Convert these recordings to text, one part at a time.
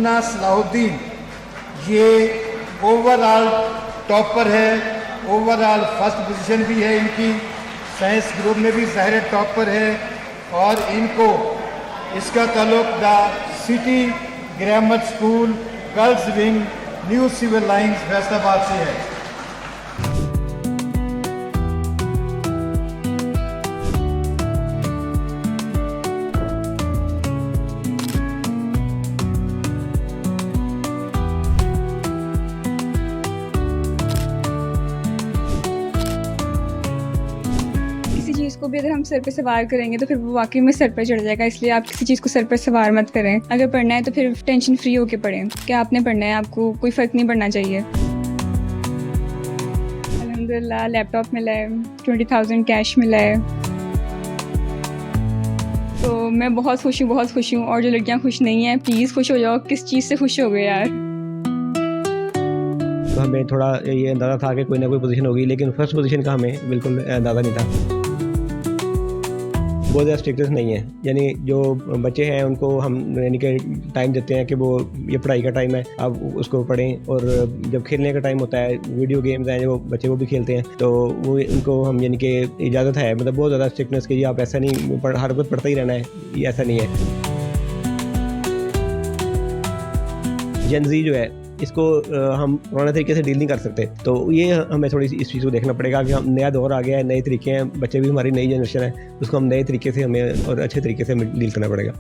उमना सलाहुद्दीन, ये overall topper है, overall first position भी है इनकी, साइंस ग्रुप में भी ज़ाहिर टॉपर है। और इनको इसका ताल्लुक the City Grammar School Girls Wing New Civil Lines Faisalabad से है। किसी चीज़ को भी अगर हम सर पे सवार करेंगे तो फिर वो वाकई में सर पे चढ़ जाएगा, इसलिए आप किसी चीज़ को सर पे सवार मत करें। अगर पढ़ना है तो फिर टेंशन फ्री होके पढ़ें। क्या आपने पढ़ना है, आपको कोई फ़र्क नहीं पड़ना चाहिए। अल्हम्दुलिल्लाह लैपटॉप मिला है, 20,000 कैश मिला है, तो मैं बहुत खुश हूँ। और जो लड़कियाँ खुश नहीं हैं प्लीज़ खुश हो जाओ। किस चीज़ से खुश हो गए यार। तो हमें थोड़ा ये अंदाज़ा था कि कोई ना कोई पोजीशन होगी, लेकिन फर्स्ट पोजीशन का हमें बिल्कुल अंदाज़ा नहीं था। बहुत ज़्यादा स्ट्रिक्टनेस नहीं है, यानी जो बच्चे हैं उनको हम यानी कि टाइम देते हैं कि वो ये पढ़ाई का टाइम है, आप उसको पढ़ें, और जब खेलने का टाइम होता है, वीडियो गेम्स हैं जो बच्चे वो भी खेलते हैं, तो वो उनको हम यानी कि इजाज़त है, मतलब बहुत ज़्यादा स्ट्रिक्टनेस की आप ऐसा नहीं हर वक्त पढ़ता ही रहना है, ये ऐसा नहीं है। जेन ज़ी जो है इसको हम पुराने तरीके से डील नहीं कर सकते, तो ये हमें थोड़ी सी इस चीज़ को देखना पड़ेगा कि हम नया दौर आ गया है, नए तरीके हैं, बच्चे भी हमारी नई जनरेशन है, उसको हम नए तरीके से हमें और अच्छे तरीके से डील करना पड़ेगा।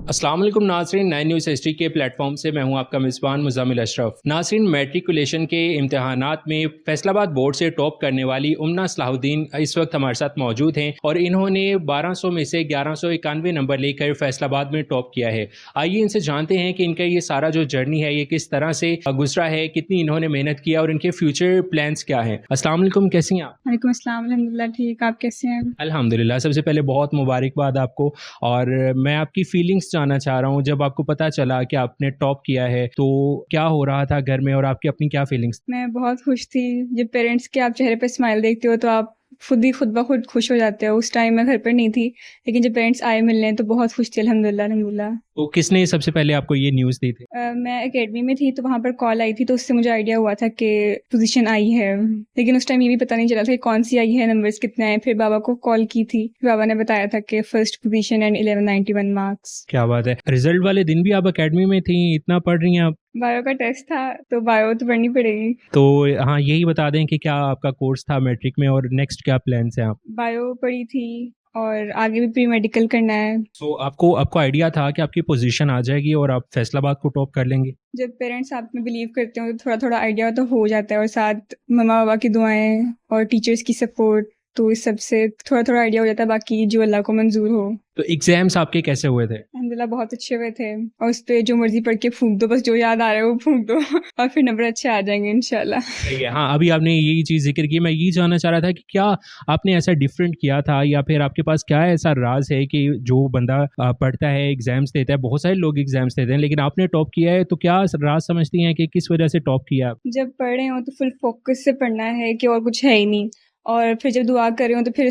अस्सलाम वालेकुम नाज़रीन, 9 न्यूज़ हिस्ट्री के प्लेटफॉर्म से मैं हूं आपका मेज़बान मुज़म्मिल अशरफ। नाज़रीन, मैट्रिकुलेशन के इम्तिहानात में फैसलाबाद बोर्ड से टॉप करने वाली उमना सलाहुद्दीन इस वक्त हमारे साथ मौजूद हैं और इन्होंने 1200 में से 1191 नंबर लेकर फैसलाबाद में टॉप किया है। आइए इनसे जानते हैं कि इनका ये सारा जो जर्नी है ये किस तरह से गुजरा है, कितनी इन्होंने मेहनत किया और इनके फ्यूचर प्लान्स क्या हैं। अस्सलाम वालेकुम, कैसी हैं आप? वालेकुम अस्सलाम, अल्हम्दुलिल्लाह ठीक, आप कैसे हैं? अल्हम्दुलिल्लाह। सबसे पहले बहुत मुबारकबाद आपको, और मैं आपकी फीलिंग्स जानना चाह रहा हूँ। जब आपको पता चला कि आपने टॉप किया है तो क्या हो रहा था घर में और आपकी अपनी क्या फीलिंग्स? मैं बहुत खुश थी। जब पेरेंट्स के आप चेहरे पे स्माइल देखते हो तो आप खुद ब खुद खुश हो जाते हो। उस टाइम मैं घर पर नहीं थी, लेकिन जब पेरेंट्स आए मिलने तो बहुत खुश थी। अल्हम्दुलिल्लाह। तो किसने सबसे पहले आपको ये न्यूज़ दी थी? मैं एकेडमी में थी तो वहाँ पर कॉल आई थी, तो उससे मुझे आइडिया हुआ था कि पोजीशन आई है, लेकिन उस टाइम ये भी पता नहीं चला था कि कौन सी आई है, नंबर्स कितने आए। फिर बाबा को कॉल की थी, फिर बाबा ने बताया था कि फर्स्ट पोजीशन एंड 1191 मार्क्स। क्या बात है। रिजल्ट वाले दिन भी आप एकेडमी में थी, इतना पढ़ रही हैं आप? बायो का टेस्ट था तो बायो तो पढ़नी पड़ेगी। तो हाँ, यही बता दें कि क्या आपका कोर्स था मैट्रिक में और नेक्स्ट क्या प्लान्स हैं आप? बायो पढ़ी थी और आगे भी प्री मेडिकल करना है। तो आपको आइडिया था कि आपकी पोजीशन आ जाएगी और आप फैसलाबाद को टॉप कर लेंगे? जब पेरेंट्स आप में बिलीव करते हो तो थोड़ा थोड़ा आइडिया तो हो जाता है, और साथ मम्मा पापा की दुआएं और टीचर्स की सपोर्ट, तो इस सब से थोड़ा थोड़ा आइडिया हो जाता है, बाकी जो अल्लाह को मंजूर हो। तो एग्जाम्स आपके कैसे हुए थे? अल्हम्दुलिल्लाह बहुत अच्छे हुए थे, और उस पर जो मर्जी पढ़ के फूंक दो, बस जो याद आ रहा है वो फूंक दो और फिर नंबर अच्छे आ जाएंगे इंशाल्लाह। सही है। हाँ, अभी आपने यही चीज़ जिक्र की, मैं यही जानना चाह रहा था कि क्या आपने ऐसा डिफरेंट किया था, या फिर आपके पास क्या ऐसा राज है कि जो बंदा पढ़ता है, एग्जाम्स देता है, बहुत सारे लोग एग्जाम्स देते हैं, लेकिन आपने टॉप किया है, तो क्या राज समझती हैं कि किस वजह से टॉप किया आप? जब पढ़ रहे हो तो फुल फोकस से पढ़ना है कि और कुछ है ही नहीं, और फिर जब दुआ कर रहे हो तो फिर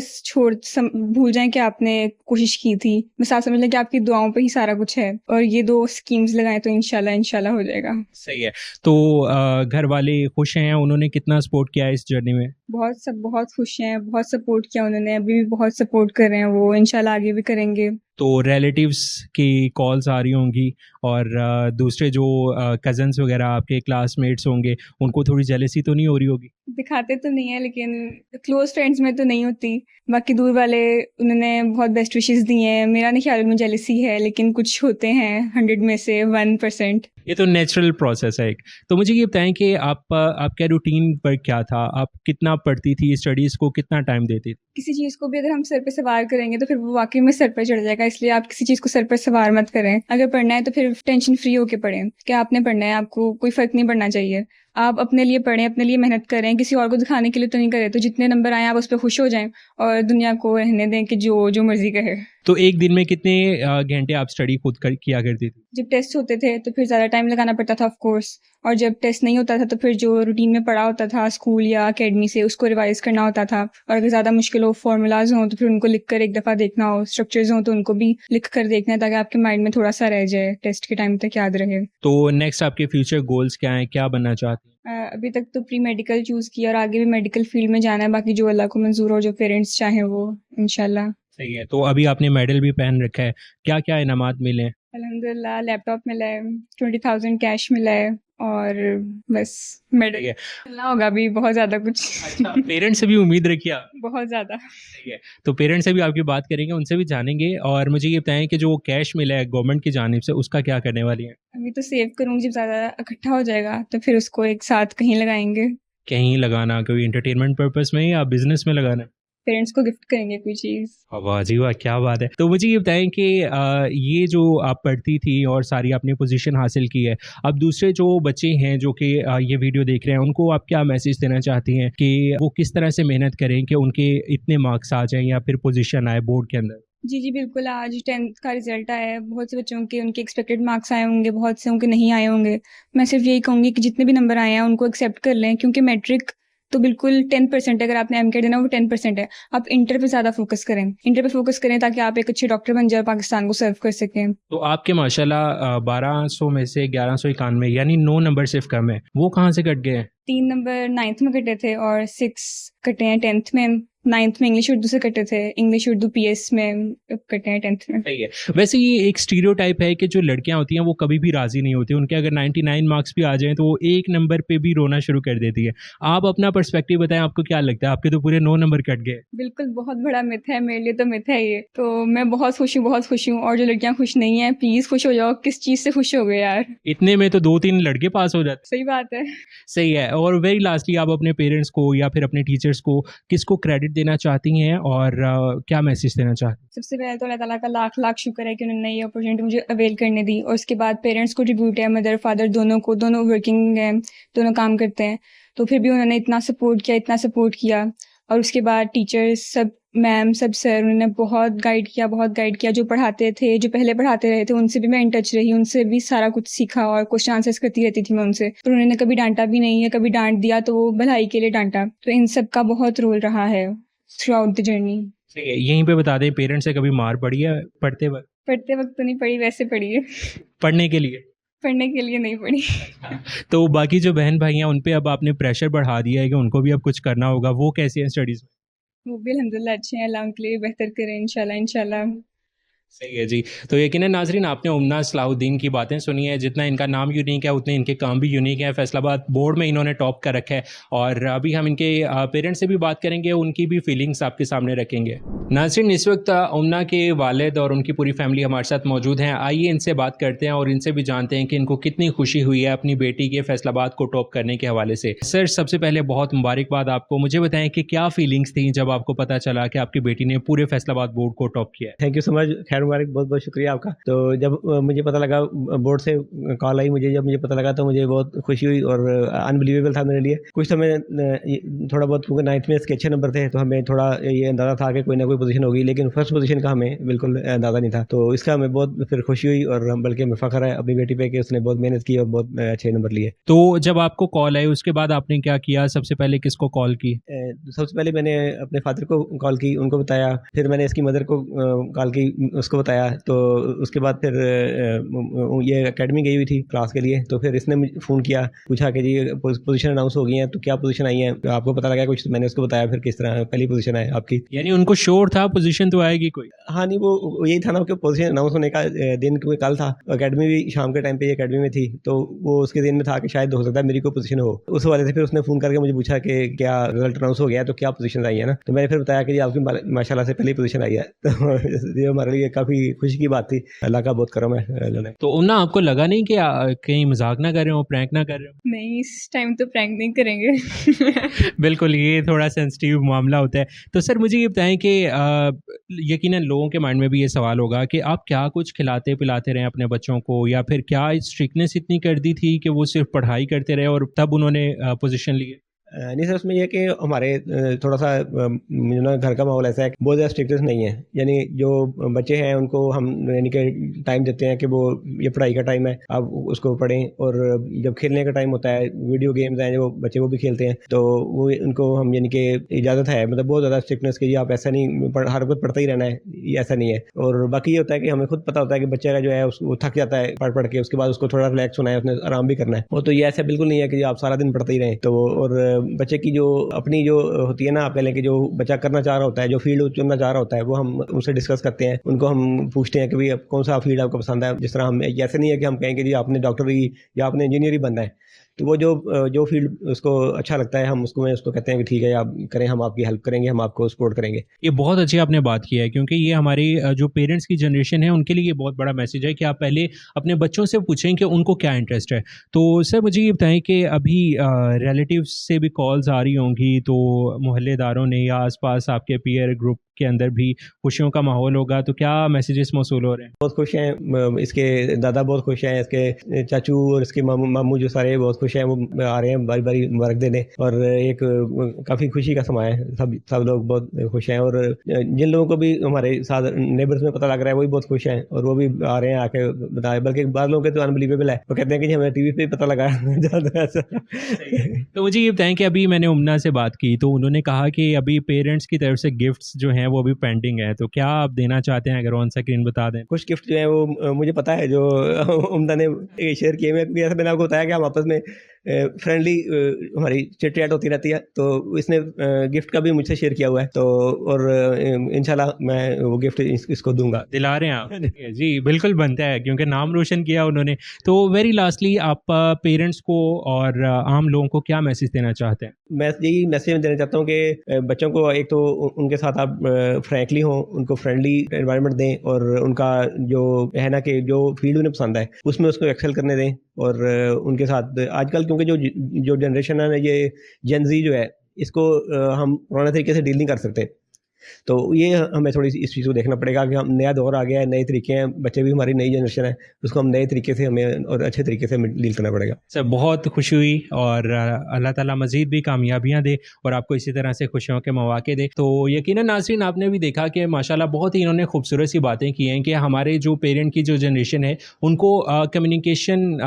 भूल जाएं कि आपने कोशिश की थी। बस आप समझ लें कि आपकी दुआओं पे ही सारा कुछ है, और ये 2 स्कीम्स लगाएं तो इंशाल्लाह हो जाएगा। सही है। तो घर वाले खुश हैं, उन्होंने कितना सपोर्ट किया है इस जर्नी में? बहुत खुश हैं, बहुत सपोर्ट किया उन्होंने, अभी भी बहुत सपोर्ट कर रहे हैं वो, इंशाल्लाह आगे भी करेंगे। तो रिलेटिव्स की कॉल्स आ रही होंगी, और दूसरे जो कज़न्स वगैरह आपके क्लासमेट्स होंगे, उनको थोड़ी जेलसी तो नहीं हो रही होगी? दिखाते तो नहीं है, लेकिन क्लोज फ्रेंड्स में तो नहीं होती। बाकी दूर वाले, उन्होंने बहुत बेस्ट विशेस दी हैं। मेरा नहीं ख्याल में जेलसी है, लेकिन कुछ होते हैं 100 में से 1%। ये तो नेचुरल प्रोसेस है एक। तो मुझे ये बताएं कि आपका रूटीन पर क्या था? आप कितना पढ़ती थी, स्टडीज़ को कितना टाइम देती थी? किसी चीज़ को भी अगर हम सर पे सवार करेंगे तो फिर वो वाकई में सर पे चढ़ जाएगा, इसलिए आप किसी चीज़ को सर पे सवार मत करें। अगर पढ़ना है तो फिर टेंशन फ्री होके पढ़ें। क्या आपने पढ़ना है, आपको कोई फ़र्क नहीं पड़ना चाहिए। आप अपने लिए पढ़ें, अपने लिए मेहनत करें, किसी और को दिखाने के लिए तो नहीं करे। तो जितने नंबर आए आप उस पर खुश हो जाएं और दुनिया को रहने दें कि जो जो मर्जी कहे। तो एक दिन में कितने घंटे आप स्टडी खुद किया करती थी? जब टेस्ट होते थे तो फिर ज़्यादा टाइम लगाना पड़ता था ऑफ कोर्स, और जब टेस्ट नहीं होता था तो फिर जो रूटीन में पढ़ा होता था स्कूल या एकेडमी से उसको रिवाइज करना होता था। और अगर ज़्यादा मुश्किल हो, फॉर्मूलाज हों तो फिर उनको लिख कर एक दफ़ा देखना हो, स्ट्रक्चर्स हों तो उनको भी लिख कर देखना है ताकि आपके माइंड में थोड़ा सा रह जाए, टेस्ट के टाइम तक याद रहे। तो नेक्स्ट आपके फ्यूचर गोल्स क्या हैं, क्या बनना चाहती हैं? अभी तक तो प्री मेडिकल चूज़ किया और आगे भी मेडिकल फील्ड में जाना है, बाकी जो अल्लाह को मंजूर हो, जो पेरेंट्स चाहें वो, इंशाल्लाह। सही है। तो अभी आपने मेडल भी पहन रखा है, क्या क्या इनामात मिले हैं? अल्हम्दुलिल्लाह लैपटॉप मिला है, 20,000 कैश मिला है और बस मेडल सही है। मिलना होगा अभी बहुत ज़्यादा कुछ। अच्छा, पेरेंट्स से भी उम्मीद रखिए आप। बहुत ज़्यादा। सही है। तो पेरेंट्स से भी आपकी बात करेंगे, उनसे भी जानेंगे। और मुझे ये बताएं कि जो कैश मिला है गवर्नमेंट की जानिब से, उसका क्या करने वाली हैं? अभी तो सेव करूँगी, जब ज़्यादा इकट्ठा हो जाएगा तो फिर उसको एक साथ कहीं लगाएंगे। कहीं लगाना, कोई एंटरटेनमेंट पर्पस में या बिजनेस में लगाना है? पेरेंट्स को गिफ्ट करेंगे कोई चीज़। वाह जी वाह, क्या बात है। तो मुझे ये बताएं कि ये जो आप पढ़ती थी और सारी आपने पोजीशन हासिल की है, अब दूसरे जो बच्चे हैं जो कि ये वीडियो देख रहे हैं, उनको आप क्या मैसेज देना चाहती हैं कि वो किस तरह से मेहनत करें कि उनके इतने मार्क्स आ जाएं या फिर पोजीशन आए बोर्ड के अंदर? जी, जी, बिल्कुल। आज 10th का रिज़ल्ट आया है, बहुत से बच्चों के उनके एक्सपेक्टेड मार्क्स आए होंगे, बहुत से के नहीं आए होंगे। मैं सिर्फ यही कहूँगी कि जितने भी नंबर आए हैं उनको एक्सेप्ट कर लें, क्योंकि मैट्रिक तो बिल्कुल 10% है, अगर आपने एमकेट देना वो 10% है। आप इंटर पे ज़्यादा फोकस करें, इंटर पे फोकस करें ताकि आप एक अच्छे डॉक्टर बन जाए और पाकिस्तान को सर्व कर सकें। तो आपके माशाल्लाह 1200 में से 1191 यानी 9 नंबर सिर्फ कम है, वो कहाँ से कट गए हैं? 3 नंबर 9th में कटे थे और 6 कटे हैं 10th में। 9th में इंग्लिश उर्दू से कटे थे, इंग्लिश उर्दू पीएस में कटे हैं 10th में। सही है। वैसे ये एक स्टीरियोटाइप है कि जो लड़कियां होती हैं वो कभी भी राजी नहीं होती, उनके अगर 99 मार्क्स भी आ जाएं तो वो एक नंबर पे भी रोना शुरू कर देती है। आप अपना पर्सपेक्टिव बताएं, आपको क्या लगता है? आपके तो पूरे 9 नंबर कट गए। बिल्कुल, बहुत बड़ा मिथ है, मेरे लिए तो मिथ है ये। तो मैं बहुत खुश हूँ, बहुत खुश हूँ। और जो लड़कियां खुश नहीं हैं, प्लीज़ खुश हो जाओ। किस चीज़ से खुश हो गए यार? इतने में तो 2-3 लड़के पास हो जाते। सही बात है। सही है। और वेरी लास्टली आप अपने पेरेंट्स को या फिर अपने टीचर्स को किसको क्रेडिट देना चाहती हैं और क्या मैसेज देना चाहती हैं? सबसे पहले तो अल्लाह ताला का लाख लाख शुक्र है कि उन्होंने ये अपॉर्चुनिटी मुझे अवेल करने दी। और उसके बाद पेरेंट्स को ट्रिब्यूट है, मदर फादर दोनों को, दोनों वर्किंग हैं, दोनों काम करते हैं, तो फिर भी उन्होंने इतना सपोर्ट किया। और उसके बाद टीचर्स सब, मैम सब, सर, उन्होंने बहुत गाइड किया। जो पढ़ाते थे, जो पहले पढ़ाते रहे थे, उनसे भी मैं इन टच रही, उनसे भी सारा कुछ सीखा और क्वेश्चन आंसर्स करती रहती थी मैं उनसे। पर उन्होंने कभी डांटा भी नहीं है, कभी डांट दिया तो वो भलाई के लिए डांटा। तो इन सब का बहुत रोल रहा है थ्रू आउट द जर्नी। सही है। यहीं पे बता दें, पेरेंट्स से कभी मार पड़ी है पढ़ते वक्त? पढ़ते वक्त तो नहीं पड़ी, वैसे पढ़ी है। पढ़ने के लिए? पढ़ने के लिए नहीं पढ़ी। तो बाकी जो बहन भाई हैं उन पे अब आपने प्रेशर बढ़ा दिया है कि उनको भी अब कुछ करना होगा, वो कैसे हैं स्टडीज में? वो भी अल्हम्दुलिल्लाह अच्छे हैं, अल्लाह उनके लिए बेहतर करें इंशाल्लाह। सही है जी। तो यकीनन नाज़रीन, आपने उमना सलाहुद्दीन की बातें सुनी है। जितना इनका नाम यूनिक है उतने इनके काम भी यूनिक है। फैसलाबाद बोर्ड में इन्होंने टॉप कर रखा है। और अभी हम इनके पेरेंट्स से भी बात करेंगे, उनकी भी फीलिंग्स आपके सामने रखेंगे। नाज़रीन, इस वक्त उमना के वालिद और उनकी पूरी फैमिली हमारे साथ मौजूद हैं। आइए इनसे बात करते हैं और इनसे भी जानते हैं कि इनको कितनी खुशी हुई है अपनी बेटी के फैसलाबाद को टॉप करने के हवाले से। सर, सबसे पहले बहुत मुबारकबाद आपको। मुझे बताएं कि क्या फीलिंग्स थी जब आपको पता चला कि आपकी बेटी ने पूरे फैसलाबाद बोर्ड को टॉप किया है? थैंक यू सो मच, खैर मुबारक, बहुत बहुत शुक्रिया आपका। तो जब मुझे पता लगा, बोर्ड से कॉल आई मुझे, जब मुझे पता लगा तो मुझे बहुत खुशी हुई और अनबिलीवेबल था मेरे लिए। कुछ तो मैं थोड़ा बहुत, क्योंकि 9th में इसके अच्छे नंबर थे तो हमें थोड़ा ये अंदाज़ा था कि कोई ना कोई पोजीशन होगी, लेकिन फर्स्ट पोजीशन का हमें बिल्कुल अंदाज़ा नहीं था। तो इसका हमें बहुत फिर खुशी हुई और बल्कि हमें फ़ख्र है अपनी बेटी पे कि उसने बहुत मेहनत की और बहुत अच्छे नंबर लिए। तो जब आपको कॉल आई उसके बाद आपने क्या किया? सबसे पहले किसको कॉल की? सबसे पहले मैंने अपने फादर को कॉल की, उनको बताया। फिर मैंने इसकी मदर को कॉल की, उसको बताया। तो उसके बाद फिर ये एकेडमी गई हुई थी क्लास के लिए, तो फिर इसने मुझे फ़ोन किया, पूछा कि जी पोजीशन अनाउंस हो गई है, तो क्या पोजीशन आई है, तो आपको पता लगा कुछ? तो मैंने उसको बताया फिर किस तरह पहली पोजीशन है आपकी। यानी उनको श्योर था पोजीशन तो आएगी कोई? हाँ, नहीं, वो यही था ना कि पोजीशन अनाउंस होने का दिन क्योंकि कल था, एकेडमी भी शाम के टाइम पे एकेडमी में थी, तो वो उसके दिन में था कि शायद हो सकता है मेरी कोई पोजीशन हो। उस वाले से फिर उसने फ़ोन करके मुझे पूछा कि क्या रिजल्ट अनाउंस हो गया है, तो क्या पोजीशन आई है ना। तो मैंने फिर बताया कि जी आपकी माशाल्लाह से पहली पोजीशन आई है। तो ये हमारे लिए काफ़ी खुशी की बात थी। अल्लाह का बहुत करम है अल्लाह ने। तो उन्ना आपको लगा नहीं कि कहीं मजाक ना कर रहे हो, प्रैंक ना कर रहे हो? नहीं, इस टाइम तो प्रैंक नहीं करेंगे। बिल्कुल, ये थोड़ा सेंसिटिव मामला होता है। तो सर मुझे ये बताएँ कि यकीनन लोगों के माइंड में भी ये सवाल होगा कि आप क्या कुछ खिलाते-पिलाते रहे अपने बच्चों को, या फिर क्या स्ट्रिक्टनेस इतनी कर दी थी कि वो सिर्फ़ पढ़ाई करते रहे और तब उन्होंने पोज़ीशन ली है? नहीं सर, उसमें ये है कि हमारे थोड़ा-सा जो ना घर का माहौल ऐसा है, बहुत ज़्यादा स्ट्रिक्टनेस नहीं है। यानी जो बच्चे हैं उनको हम यानी कि टाइम देते हैं कि वो ये पढ़ाई का टाइम है, आप उसको पढ़ें, और जब खेलने का टाइम होता है, वीडियो गेम्स हैं जो बच्चे वो भी खेलते हैं, तो वो उनको हम यानी कि इजाज़त है, मतलब बहुत ज़्यादा स्ट्रिक्टनेस की, आप ऐसा नहीं हर वक़्त पढ़ता ही रहना है, ये ऐसा नहीं है। और बाकी ये होता है कि हमें खुद पता होता है कि बच्चे का जो है वो थक जाता है पढ़-पढ़ के, उसके बाद उसको थोड़ा रिलैक्स होना है, उसने आराम भी करना है। वो तो ये ऐसा बिल्कुल नहीं है कि आप सारा दिन पढ़ते ही रहें। तो और बच्चे की जो अपनी जो होती है ना, आप कह लें कि जो बच्चा करना चाह रहा होता है, जो फील्ड चुनना चाह रहा होता है, वो हम उनसे डिस्कस करते हैं। उनको हम पूछते हैं कि भई अब कौन-सा फील्ड आपको पसंद है। जिस तरह हम ऐसे नहीं है कि हम कहें कि जी आपने डॉक्टरी या आपने इंजीनियर ही बनना है। तो वो जो फील्ड उसको अच्छा लगता है, हम उसको कहते हैं कि ठीक है आप करें, हम आपकी हेल्प करेंगे, हम आपको सपोर्ट करेंगे। ये बहुत अच्छी आपने बात की है, क्योंकि ये हमारी जो पेरेंट्स की जनरेशन है उनके लिए ये बहुत बड़ा मैसेज है कि आप पहले अपने बच्चों से पूछें कि उनको क्या इंटरेस्ट है। तो सर मुझे ये बताएं कि अभी रिलेटिव्स से भी कॉल्स आ रही होंगी, तो मोहल्लेदारों ने या आसपास आपके पीयर ग्रुप के अंदर भी खुशियों का माहौल होगा, तो क्या मैसेजेस मौसूल हो रहे हैं? बहुत खुश हैं, इसके दादा बहुत खुश हैं, इसके चाचू और इसके मामू जो सारे बहुत खुश हैं, वो आ रहे हैं बारी-बारी मुबारक देने, और एक काफ़ी खुशी का समय है। सब लोग बहुत खुश हैं, और जिन लोगों को भी हमारे साथ नेबर्स में पता लग रहा है, वो भी बहुत खुश हैं, और वो भी आ रहे हैं आके बताएं। बल्कि बाद लोगों के तो अनबिलीवेबल है, वो कहते हैं कि जी हमें टीवी पे पता लगा। तो मुझे ये बताएं कि अभी मैंने उम्ना से बात की, तो उन्होंने कहा कि अभी पेरेंट्स की तरफ से गिफ्ट्स जो हैं वो अभी पेंडिंग है, तो क्या आप देना चाहते हैं? अगर ऑन स्क्रीन बता दें। कुछ गिफ्ट जो है वो मुझे पता है, जो उम्दा ने शेयर किए हुए हैं, क्योंकि ऐसा मैंने आपको बताया कि हम आपस में फ्रेंडली हमारी चिट चैट होती रहती है, तो इसने गिफ्ट का भी मुझसे शेयर किया हुआ है, तो और इंशाल्लाह मैं वो गिफ्ट इसको दूंगा। दिला रहे हैं आप? जी बिल्कुल बनता है, क्योंकि नाम रोशन किया उन्होंने। तो वेरी लास्टली आप पेरेंट्स को और आम लोगों को क्या मैसेज देना चाहते हैं? मैं यही मैसेज देना चाहता हूँ कि बच्चों को एक तो उनके साथ आप फ्रैंकली हों, उनको फ्रेंडली एनवायरनमेंट दें, और उनका जो है ना कि जो फील्ड उन्हें पसंद है उसमें उसको एक्सेल करने दें। और उनके साथ आजकल क्योंकि जो जनरेशन है ना, ये जेन ज़ी जो है, इसको हम पुराने तरीके से डील नहीं कर सकते। तो ये हमें थोड़ी सी इस चीज़ को देखना पड़ेगा कि हम नया दौर आ गया है, नए तरीके हैं, बच्चे भी हमारी नई जनरेशन है, उसको हम नए तरीके से हमें और अच्छे तरीके से डील करना पड़ेगा। सर बहुत खुशी हुई, और अल्लाह ताला मज़ीद भी कामयाबियाँ दे और आपको इसी तरह से खुशियों के मौके दे। तो यकीनन नाज़रीन आपने भी देखा कि माशाल्लाह बहुत ही इन्होंने खूबसूरत सी बातें की हैं कि हमारे जो पेरेंट की जो जनरेशन है उनको कम्युनिकेशन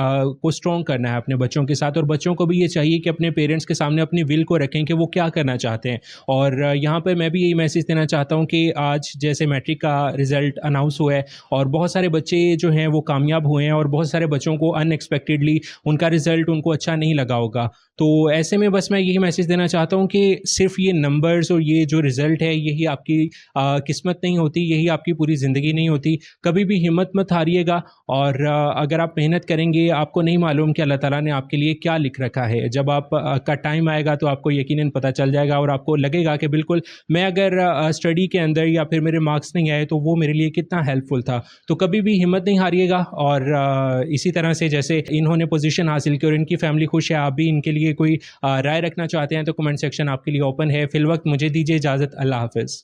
को स्ट्रॉन्ग करना है अपने बच्चों के साथ, और बच्चों को भी ये चाहिए कि अपने पेरेंट्स के सामने अपनी विल को रखें कि वो क्या करना चाहते हैं। और यहाँ पर मैं भी यही मैसेज देना चाहता हूँ कि आज जैसे मैट्रिक का रिज़ल्ट अनाउंस हुआ है और बहुत सारे बच्चे जो हैं वो कामयाब हुए हैं, और बहुत सारे बच्चों को अनएक्सपेक्टेडली उनका रिज़ल्ट उनको अच्छा नहीं लगा होगा। तो ऐसे में बस मैं यही मैसेज देना चाहता हूँ कि सिर्फ ये नंबर्स और ये जो रिज़ल्ट है यही आपकी किस्मत नहीं होती, यही आपकी पूरी ज़िंदगी नहीं होती। कभी भी हिम्मत मत हारिएगा, और अगर आप मेहनत करेंगे, आपको नहीं मालूम कि अल्लाह ताला ने आपके लिए क्या लिख रखा है। जब आप का टाइम आएगा तो आपको यकीनन पता चल जाएगा, और आपको लगेगा कि बिल्कुल मैं अगर स्टडी के अंदर या फिर मेरे मार्क्स नहीं आए तो वो मेरे लिए कितना हेल्पफुल था। तो कभी भी हिम्मत नहीं हारिएगा, और इसी तरह से जैसे इन्होंने पोजीशन हासिल की और इनकी फैमिली खुश है, आप भी इनके लिए कोई राय रखना चाहते हैं तो कमेंट सेक्शन आपके लिए ओपन है। फिल वक्त मुझे दीजिए इजाज़त। अल्लाह हाफ़िज़।